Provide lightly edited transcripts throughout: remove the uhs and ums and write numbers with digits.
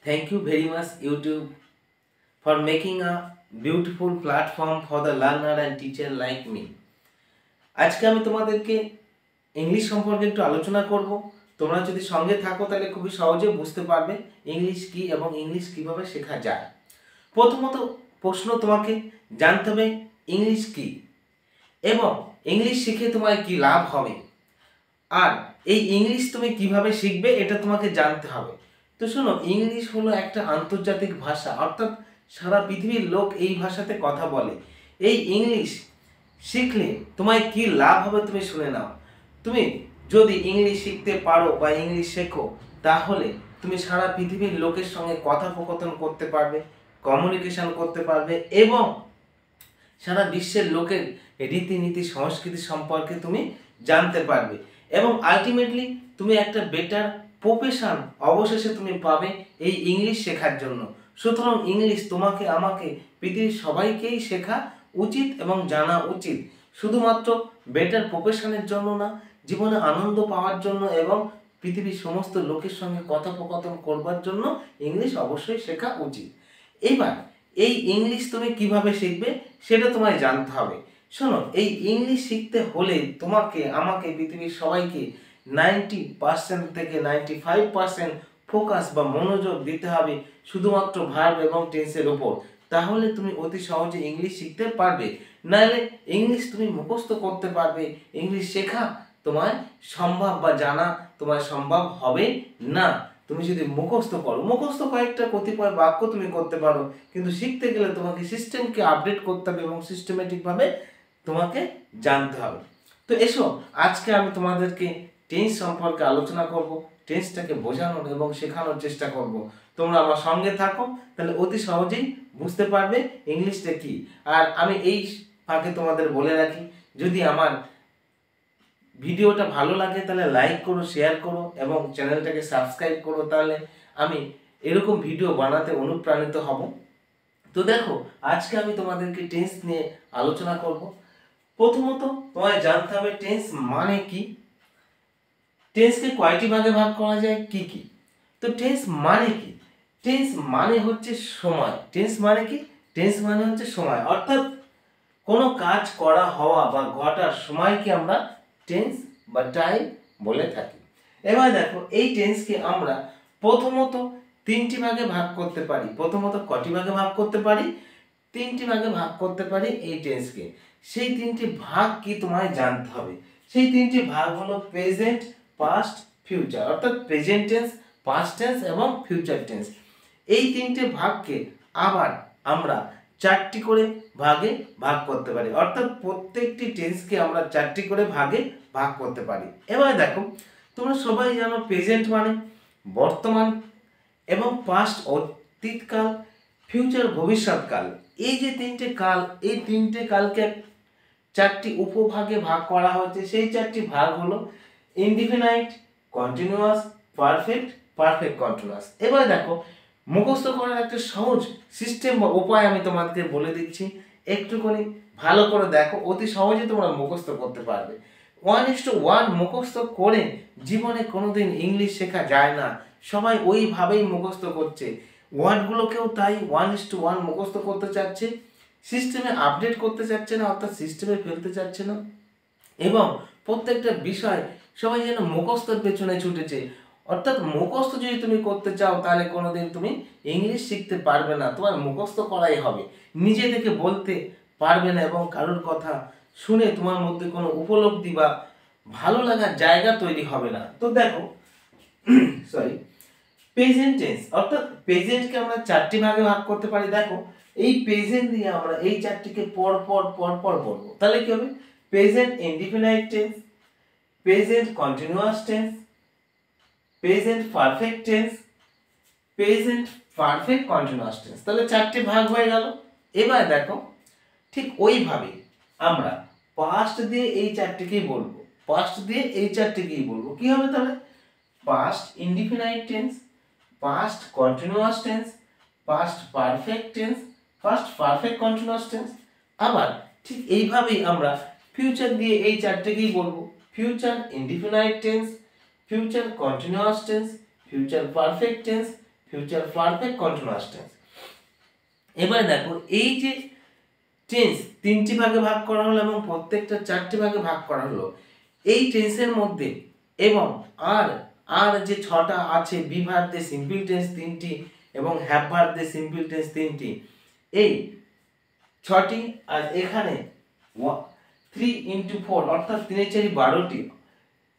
Thank you very much YouTube for making a beautiful platform for the learner and teacher like me. আজকে আমি তোমাদেরকে English সম্পর্কে একটু আলোচনা করব। তোমরা যদি সঙ্গে থাকো তাহলে খুবই সহজে বুঝতে পারবে ইংলিশ কি এবং ইংলিশ কিভাবে শেখা যায়। প্রথমত প্রশ্ন তোমাকে জানতে হবে ইংলিশ কি এবং ইংলিশ শিখে তোমার কি লাভ হবে, আর এই ইংলিশ তুমি কিভাবে শিখবে এটা তোমাকে জানতে হবে। তো শোনো, ইংলিশ হলো একটা আন্তর্জাতিক ভাষা, অর্থাৎ সারা পৃথিবীর লোক এই ভাষাতে কথা বলে। এই ইংলিশ শিখলে তোমার কি লাভ হবে তুমি শুনে নাও। তুমি যদি ইংলিশ শিখতে পারো বা ইংলিশ শেখো, তাহলে তুমি সারা পৃথিবীর লোকের সঙ্গে কথোপকথন করতে পারবে, কমিউনিকেশন করতে পারবে এবং সারা বিশ্বের লোকের রীতিনীতি সংস্কৃতি সম্পর্কে তুমি জানতে পারবে এবং আলটিমেটলি তুমি একটা বেটার প্রফেশন অবশেষে তুমি পাবে এই ইংলিশ শেখার জন্য। সুতরাং ইংলিশ তোমাকে আমাকে পৃথিবীর সবাইকেই শেখা উচিত এবং জানা উচিত, শুধুমাত্র বেটার প্রফেশনের জন্য না, জীবনে আনন্দ পাওয়ার জন্য এবং পৃথিবীর সমস্ত লোকের সঙ্গে কথোপকথন করবার জন্য ইংলিশ অবশ্যই শেখা উচিত। এবার এই ইংলিশ তুমি কিভাবে শিখবে সেটা তোমায় জানতে হবে। শোনো, এই ইংলিশ শিখতে হলে তোমাকে আমাকে পৃথিবীর সবাইকে 90% থেকে 95% ফোকাস বা মনোযোগ দিতে হবে শুধুমাত্র ভার্ব এবং টেন্সের উপর। তাহলে তুমি অতি সহজে ইংলিশ শিখতে পারবে। নাহলে ইংলিশ তুমি মুখস্থ করতে পারবে, ইংলিশ শেখা তোমার সম্ভব বা জানা তোমার সম্ভব হবে না। তুমি যদি মুখস্থ করো, মুখস্থ কয়েকটা কতিপয় বাক্য তুমি করতে পারো, কিন্তু শিখতে গেলে তোমাকে সিস্টেমকে আপডেট করতে হবে এবং সিস্টেমেটিকভাবে তোমাকে জানতে হবে। তো এসো, আজকে আমি তোমাদেরকে টেন্স সম্পর্কে আলোচনা করব, টেন্সটাকে বোঝানোর এবং শেখানোর চেষ্টা করব। তোমরা আমার সঙ্গে থাকো, তাহলে অতি সহজেই বুঝতে পারবে ইংলিশটা কি। আর আমি এই ফাঁকে তোমাদের বলে রাখি, যদি আমার ভিডিওটা ভালো লাগে তাহলে লাইক করো, শেয়ার করো এবং চ্যানেলটাকে সাবস্ক্রাইব করো, তাহলে আমি এরকম ভিডিও বানাতে অনুপ্রাণিত হব। তো দেখো, আজকে আমি তোমাদেরকে টেন্স নিয়ে আলোচনা করব। প্রথমত তোমায় জানতে হবে টেন্স মানে কি, টেন্সকে কয়টি ভাগে ভাগ করা যায়, কি কি। তো টেন্স মানে কি? টেন্স মানে হচ্ছে সময়। টেন্স মানে কি? টেন্স মানে হচ্ছে সময়, অর্থাৎ কোনো কাজ করা হওয়া বা ঘটার সময়কে আমরা টেন্স বা টাইম বলে থাকি। এবার দেখো, এই টেন্সকে আমরা প্রথমত তিনটি ভাগে ভাগ করতে পারি। প্রথমত কটি ভাগে ভাগ করতে পারি? তিনটি ভাগে ভাগ করতে পারি এই টেন্সকে। সেই তিনটি ভাগ কি তোমায় জানতে হবে। সেই তিনটি ভাগ হলো প্রেজেন্ট, পাস্ট, ফিউচার, অর্থাৎ প্রেজেন্ট টেন্স, পাস্ট টেন্স এবং ফিউচার টেন্স। এই তিনটে ভাগকে আবার আমরা চারটি করে ভাগে ভাগ করতে পারি, অর্থাৎ প্রত্যেকটি টেন্সকে আমরা চারটি করে ভাগে ভাগ করতে পারি। এবার দেখো, তোমরা সবাই জানো প্রেজেন্ট মানে বর্তমান এবং পাস্ট অতীতকাল, ফিউচার ভবিষ্যৎকাল। এই যে তিনটে কাল, এই তিনটে কালকে চারটি উপভাগে ভাগ করা হয়েছে। সেই চারটি ভাগ হলো indefinite, continuous, perfect, perfect continuous. এবার দেখো, মুখস্থ করার একটা সহজ সিস্টেম বা উপায় আমি তোমাদেরকে বলে দিচ্ছি, একটুখানি ভালো করে দেখো, অতি সহজে তোমরা মুখস্থ করতে পারবে। 1:1 মুখস্থ করে জীবনে কোনোদিন ইংলিশ শেখা যায় না। সবাই ওইভাবেই মুখস্থ করছে, ওয়ার্ডগুলোকেও তাই 1:1 মুখস্থ করতে চাচ্ছে, সিস্টেমে আপডেট করতে চাচ্ছে না, অর্থাৎ সিস্টেমে ফেলতে চাচ্ছে না। এবং প্রত্যেকটা বিষয় সবাই যেন মুখস্থের পেছনে ছুটেছে, অর্থাৎ মুখস্থ যদি তুমি করতে চাও তাহলে কোনোদিন তুমি ইংলিশ শিখতে পারবে না। তোমার মুখস্থ করাই হবে, নিজে থেকে বলতে পারবে না এবং কারোর কথা শুনে তোমার মধ্যে কোনো উপলব্ধি বা ভালো লাগার জায়গা তৈরি হবে না। তো দেখো, সরি, প্রেজেন্ট টেন্স, অর্থাৎ প্রেজেন্টকে আমরা চারটি ভাগে ভাগ করতে পারি। দেখো, এই প্রেজেন্ট দিয়ে আমরা এই চারটিকে পর পর বলবো, তাহলে কি হবে? Present indefinite tense, present continuous tense, present perfect tense, present perfect continuous tense. তাহলে চারটি ভাগ হয়ে গেল। এবার দেখো, ঠিক ওইভাবে আমরা পাস্ট দিয়ে এই চারটিকেই বলবো, পাস্ট দিয়ে এই চারটিকেই বলবো। কি হবে তাহলে? Past indefinite tense, past continuous tense, past perfect tense, past perfect continuous tense. আবার ঠিক এইভাবেই আমরা ফিউচার দিয়ে এই চারটিকেই বলবো, future indefinite tense, future continuous tense, future perfect tense, future perfect, continuous tense. এবারে দেখো এই যে টেন্স তিনটি ভাগে ভাগ করা হলো এবং প্রত্যেকটা চারটি ভাগে ভাগ করা হলো, এই টেন্সের মধ্যে এবং আর যে ছটা আছে, বি ভার্ব দিয়ে সিম্পল টেন্স তিনটি এবং হ্যাভ ভার্ব দিয়ে সিম্পল টেন্স তিনটি, এই ছটি, আর এখানে 3 × 4 অর্থাৎ 3 4 12টি,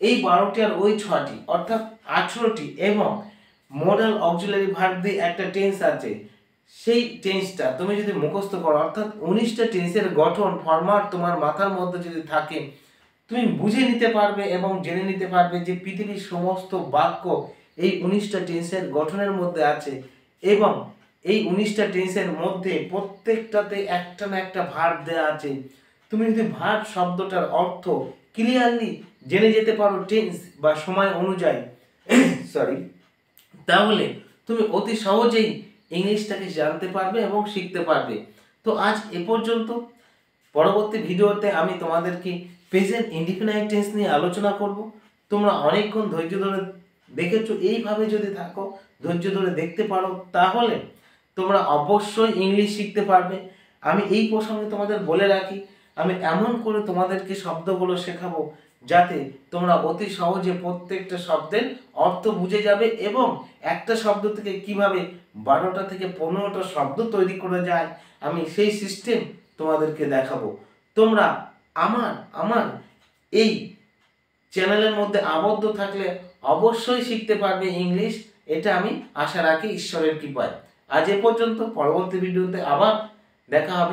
এই 12টি আর ওই 6টি অর্থাৎ 18টি, এবং মডাল অক্সিলারি ভার্ব দিয়ে একটা টেন্স আছে, সেই টেন্সটা তুমি যদি মুখস্থ করো, অর্থাৎ 19টা টেন্সের গঠন ফরম্যাট তোমার মাথার মধ্যে যদি থাকে, তুমি বুঝে নিতে পারবে এবং জেনে নিতে পারবে যে পৃথিবীর সমস্ত বাক্য এই 19টা টেন্সের গঠনের মধ্যে আছে, এবং এই 19টা টেন্সের মধ্যে প্রত্যেকটাতে একটা না একটা ভার্ব দেওয়া আছে। তুমি যদি ভার্ব শব্দটার অর্থ ক্লিয়ারলি জেনে যেতে পারো টেন্স বা সময় অনুযায়ী তাহলে তুমি অতি সহজেই ইংলিশটাকে জানতে পারবে এবং শিখতে পারবে। তো আজ এ পর্যন্ত। পরবর্তী ভিডিওতে আমি তোমাদেরকে প্রেজেন্ট ইনডিফিনাইট টেন্স নিয়ে আলোচনা করব। তোমরা অনেকক্ষণ ধৈর্য ধরে দেখেছো, এইভাবে যদি থাকো, ধৈর্য ধরে দেখতে পারো, তাহলে তোমরা অবশ্যই ইংলিশ শিখতে পারবে। আমি এই প্রসঙ্গে তোমাদের বলে রাখি, আমি এমন করে তোমাদেরকে শব্দগুলো শেখাবো যাতে তোমরা অতি সহজে প্রত্যেকটা শব্দের অর্থ বুঝে যাবে এবং একটা শব্দ থেকে কিভাবে 12টা থেকে 15টা শব্দ তৈরি করা যায়, আমি সেই সিস্টেম তোমাদেরকে দেখাবো। তোমরা আমার এই চ্যানেলের মধ্যে আবদ্ধ থাকলে অবশ্যই শিখতে পারবে ইংলিশ, এটা আমি আশা রাখি ঈশ্বরের কৃপায়। আজ এ পর্যন্ত। পরবর্তী ভিডিওতে আবার দেখা হবে।